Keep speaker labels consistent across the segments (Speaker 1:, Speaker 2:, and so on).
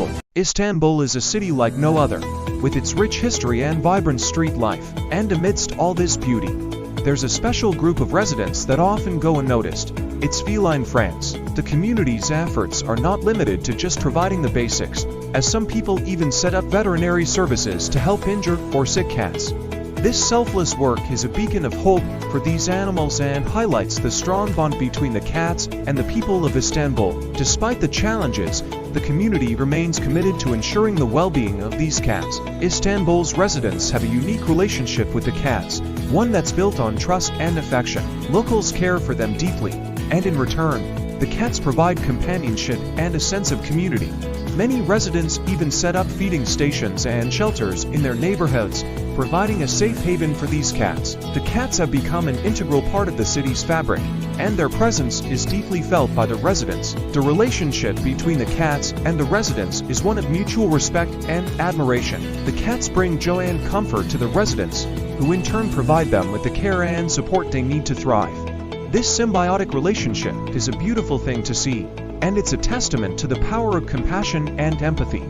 Speaker 1: unforgettable. Istanbul is a city like no other, with its rich history and vibrant street life. And amidst all this beauty, there's a special group of residents that often go unnoticed. It's feline friends. The community's efforts are not limited to just providing the basics, as some people even set up veterinary services to help injured or sick cats. This selfless work is a beacon of hope for these animals and highlights the strong bond between the cats and the people of Istanbul. Despite the challenges, the community remains committed to ensuring the well-being of these cats. Istanbul's residents have a unique relationship with the cats, one that's built on trust and affection. Locals care for them deeply, and in return, the cats provide companionship and a sense of community. Many residents even set up feeding stations and shelters in their neighborhoods, providing a safe haven for these cats. The cats have become an integral part of the city's fabric, and their presence is deeply felt by the residents. The relationship between the cats and the residents is one of mutual respect and admiration. The cats bring joy and comfort to the residents, who in turn provide them with the care and support they need to thrive. This symbiotic relationship is a beautiful thing to see, and it's a testament to the power of compassion and empathy.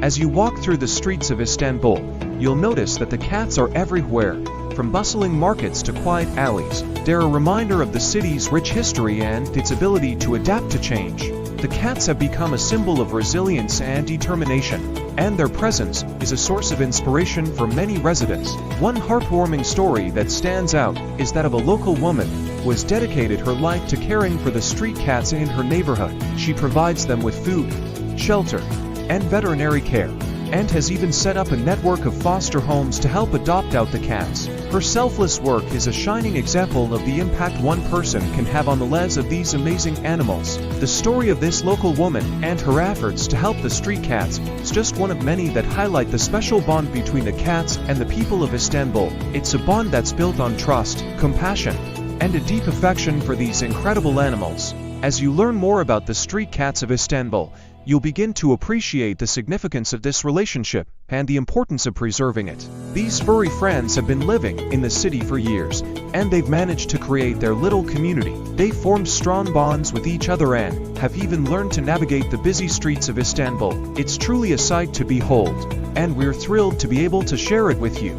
Speaker 1: As you walk through the streets of Istanbul, you'll notice that the cats are everywhere, from bustling markets to quiet alleys. They're a reminder of the city's rich history and its ability to adapt to change. The cats have become a symbol of resilience and determination, and their presence is a source of inspiration for many residents. One heartwarming story that stands out is that of a local woman who has dedicated her life to caring for the street cats in her neighborhood. She provides them with food, shelter, and veterinary care, and has even set up a network of foster homes to help adopt out the cats. Her selfless work is a shining example of the impact one person can have on the lives of these amazing animals. The story of this local woman and her efforts to help the street cats is just one of many that highlight the special bond between the cats and the people of Istanbul. It's a bond that's built on trust, compassion, and a deep affection for these incredible animals. As you learn more about the street cats of Istanbul, you'll begin to appreciate the significance of this relationship and the importance of preserving it. These furry friends have been living in the city for years, and they've managed to create their little community. They've formed strong bonds with each other and have even learned to navigate the busy streets of Istanbul. It's truly a sight to behold, and we're thrilled to be able to share it with you.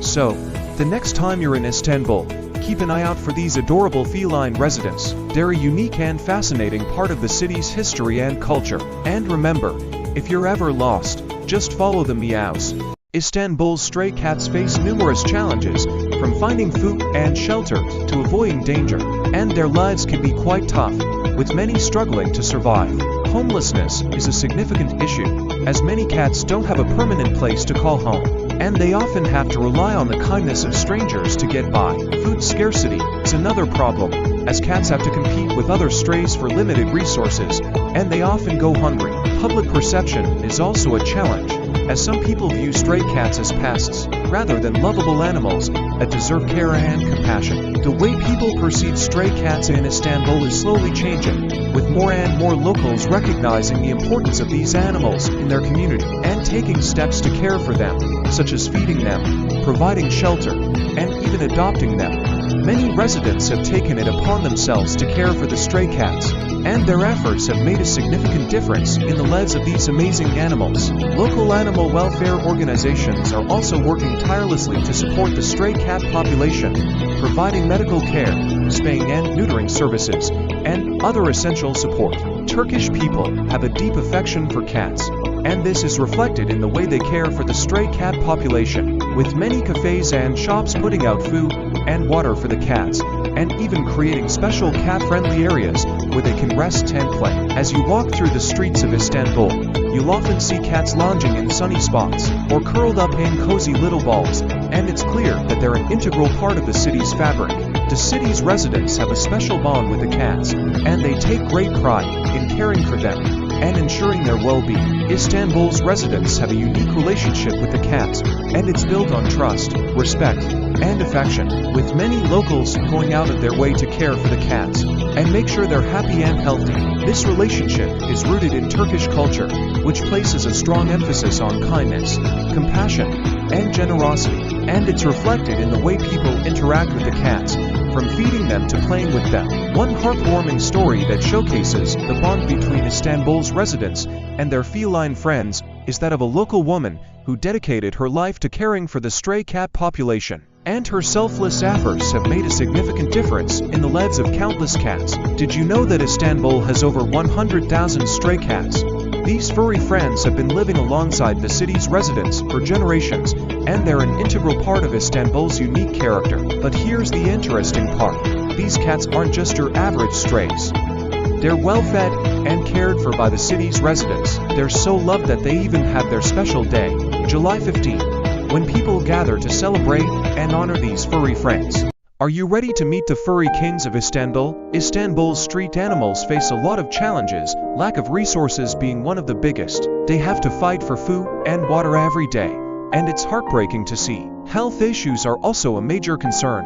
Speaker 1: So, the next time you're in Istanbul, keep an eye out for these adorable feline residents. They're a unique and fascinating part of the city's history and culture. And remember, if you're ever lost, just follow the meows. Istanbul's stray cats face numerous challenges, from finding food and shelter to avoiding danger, and their lives can be quite tough, with many struggling to survive. Homelessness is a significant issue, as many cats don't have a permanent place to call home, and they often have to rely on the kindness of strangers to get by. Food scarcity is another problem, as cats have to compete with other strays for limited resources, and they often go hungry. Public perception is also a challenge, as some people view stray cats as pests, rather than lovable animals that deserve care and compassion. The way people perceive stray cats in Istanbul is slowly changing, with more and more locals recognizing the importance of these animals in their community and taking steps to care for them, such as feeding them, providing shelter, and even adopting them. Many residents have taken it upon themselves to care for the stray cats, and their efforts have made a significant difference in the lives of these amazing animals. Local animal welfare organizations are also working tirelessly to support the stray cat population, providing medical care, spaying and neutering services, and other essential support. Turkish people have a deep affection for cats, and this is reflected in the way they care for the stray cat population, with many cafes and shops putting out food and water for the cats, and even creating special cat-friendly areas where they can rest and play. As you walk through the streets of Istanbul, you'll often see cats lounging in sunny spots, or curled up in cozy little balls, and it's clear that they're an integral part of the city's fabric. The city's residents have a special bond with the cats, and they take great pride in caring for them and ensuring their well-being. Istanbul's residents have a unique relationship with the cats, and it's built on trust, respect, and affection, with many locals going out of their way to care for the cats and make sure they're happy and healthy. This relationship is rooted in Turkish culture, which places a strong emphasis on kindness, compassion, and generosity, and it's reflected in the way people interact with the cats, from feeding them to playing with them. One heartwarming story that showcases the bond between Istanbul's residents and their feline friends is that of a local woman who dedicated her life to caring for the stray cat population. And her selfless efforts have made a significant difference in the lives of countless cats. Did you know that Istanbul has over 100,000 stray cats? These furry friends have been living alongside the city's residents for generations, and they're an integral part of Istanbul's unique character. But here's the interesting part. These cats aren't just your average strays. They're well-fed and cared for by the city's residents. They're so loved that they even have their special day, July 15, when people gather to celebrate and honor these furry friends. Are you ready to meet the furry kings of Istanbul? Istanbul's street animals face a lot of challenges, lack of resources being one of the biggest. They have to fight for food and water every day, and it's heartbreaking to see. Health issues are also a major concern.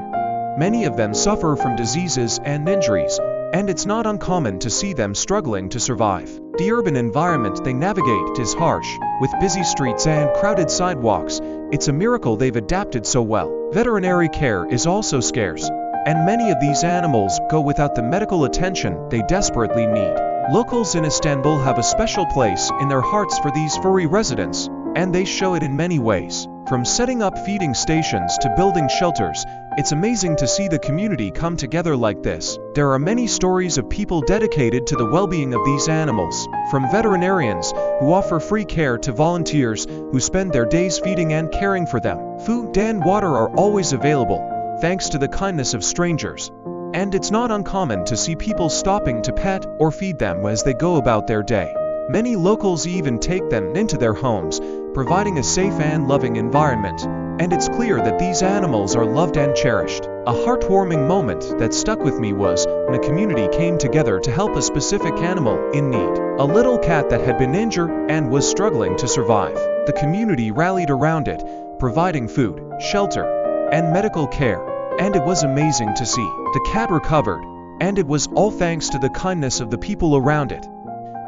Speaker 1: Many of them suffer from diseases and injuries, and it's not uncommon to see them struggling to survive. The urban environment they navigate is harsh, with busy streets and crowded sidewalks. It's a miracle they've adapted so well. Veterinary care is also scarce, and many of these animals go without the medical attention they desperately need. Locals in Istanbul have a special place in their hearts for these furry residents, and they show it in many ways. From setting up feeding stations to building shelters, it's amazing to see the community come together like this. There are many stories of people dedicated to the well-being of these animals, from veterinarians who offer free care to volunteers who spend their days feeding and caring for them. Food and water are always available, thanks to the kindness of strangers. And it's not uncommon to see people stopping to pet or feed them as they go about their day. Many locals even take them into their homes, providing a safe and loving environment, and it's clear that these animals are loved and cherished. A heartwarming moment that stuck with me was when a community came together to help a specific animal in need, a little cat that had been injured and was struggling to survive. The community rallied around it, providing food, shelter, and medical care, and it was amazing to see. The cat recovered, and it was all thanks to the kindness of the people around it.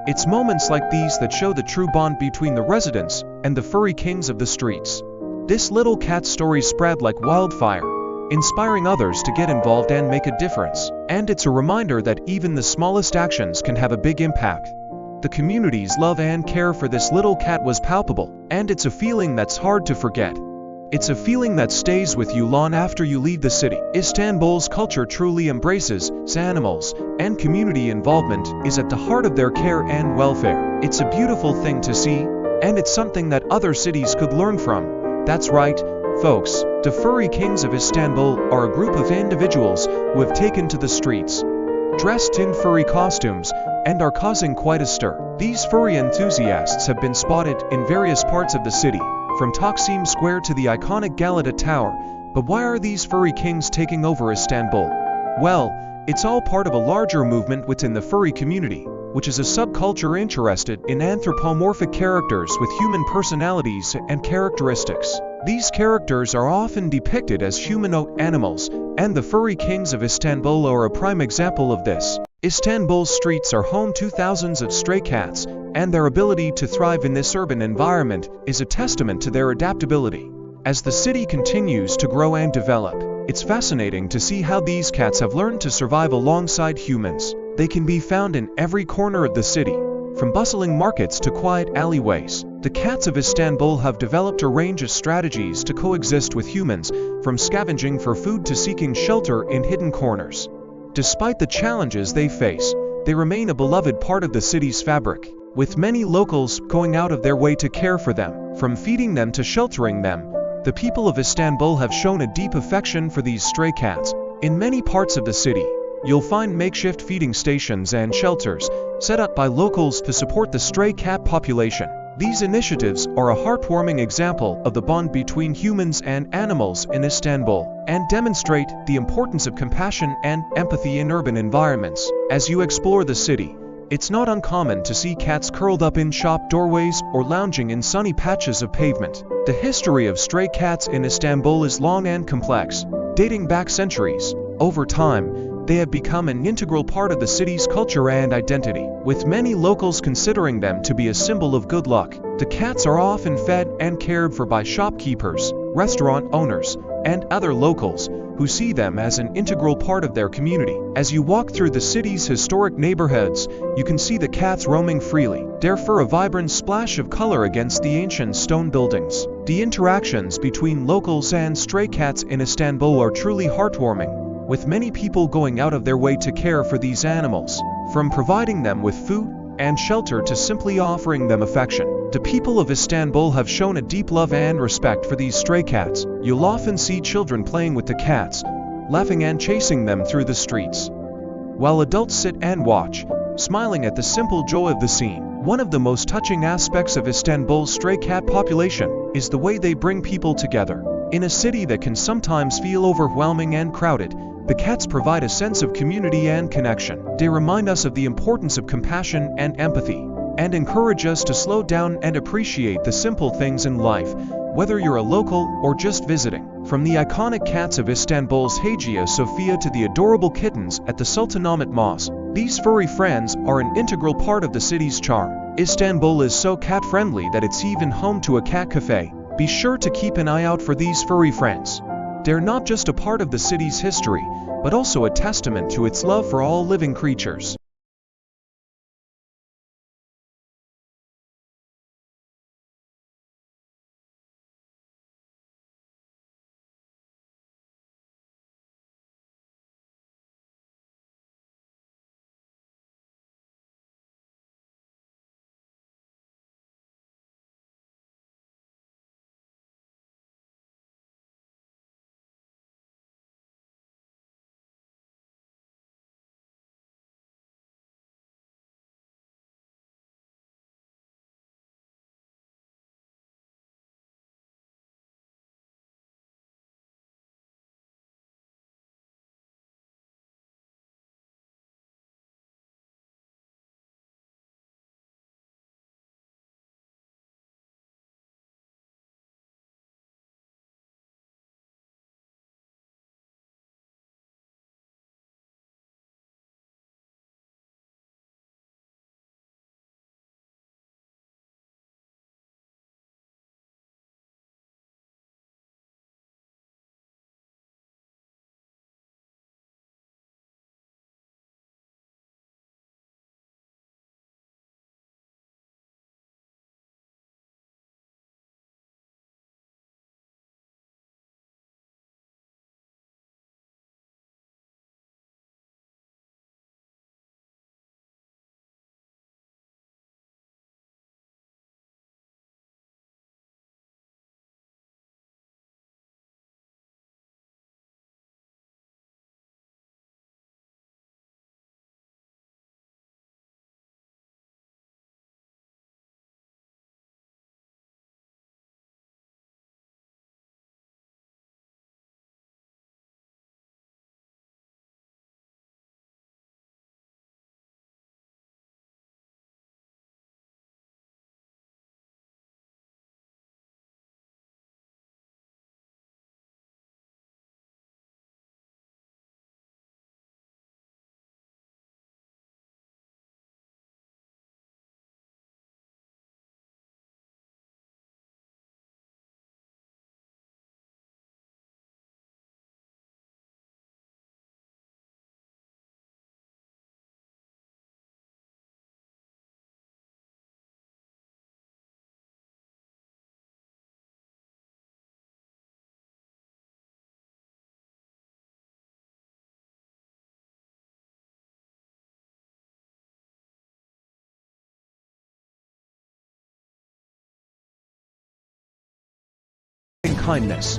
Speaker 1: It's moments like these that show the true bond between the residents and the furry kings of the streets. This little cat story spread like wildfire, inspiring others to get involved and make a difference. And it's a reminder that even the smallest actions can have a big impact. The community's love and care for this little cat was palpable, and it's a feeling that's hard to forget. It's a feeling that stays with you long after you leave the city. Istanbul's culture truly embraces animals, and community involvement is at the heart of their care and welfare. It's a beautiful thing to see, and it's something that other cities could learn from. That's right, folks. The furry kings of Istanbul are a group of individuals who have taken to the streets, dressed in furry costumes, and are causing quite a stir. These furry enthusiasts have been spotted in various parts of the city, from Taksim Square to the iconic Galata Tower. But why are these furry kings taking over Istanbul? Well, it's all part of a larger movement within the furry community, which is a subculture interested in anthropomorphic characters with human personalities and characteristics. These characters are often depicted as humanoid animals, and the furry kings of Istanbul are a prime example of this. Istanbul's streets are home to thousands of stray cats, and their ability to thrive in this urban environment is a testament to their adaptability. As the city continues to grow and develop, it's fascinating to see how these cats have learned to survive alongside humans. They can be found in every corner of the city, from bustling markets to quiet alleyways. The cats of Istanbul have developed a range of strategies to coexist with humans, from scavenging for food to seeking shelter in hidden corners. Despite the challenges they face, they remain a beloved part of the city's fabric, with many locals going out of their way to care for them. From feeding them to sheltering them, the people of Istanbul have shown a deep affection for these stray cats. In many parts of the city, you'll find makeshift feeding stations and shelters set up by locals to support the stray cat population. These initiatives are a heartwarming example of the bond between humans and animals in Istanbul, and demonstrate the importance of compassion and empathy in urban environments. As you explore the city, it's not uncommon to see cats curled up in shop doorways or lounging in sunny patches of pavement. The history of stray cats in Istanbul is long and complex, dating back centuries. Over time, they have become an integral part of the city's culture and identity, with many locals considering them to be a symbol of good luck. The cats are often fed and cared for by shopkeepers, restaurant owners, and other locals, who see them as an integral part of their community. As you walk through the city's historic neighborhoods, you can see the cats roaming freely, their fur a vibrant splash of color against the ancient stone buildings. The interactions between locals and stray cats in Istanbul are truly heartwarming, with many people going out of their way to care for these animals, from providing them with food and shelter to simply offering them affection. The people of Istanbul have shown a deep love and respect for these stray cats. You'll often see children playing with the cats, laughing and chasing them through the streets, while adults sit and watch, smiling at the simple joy of the scene. One of the most touching aspects of Istanbul's stray cat population is the way they bring people together. In a city that can sometimes feel overwhelming and crowded, the cats provide a sense of community and connection. They remind us of the importance of compassion and empathy, and encourage us to slow down and appreciate the simple things in life, whether you're a local or just visiting. From the iconic cats of Istanbul's Hagia Sophia to the adorable kittens at the Sultanahmet Mosque, these furry friends are an integral part of the city's charm. Istanbul is so cat-friendly that it's even home to a cat cafe. Be sure to keep an eye out for these furry friends. They're not just a part of the city's history, but also a testament to its love for all living creatures. Kindness.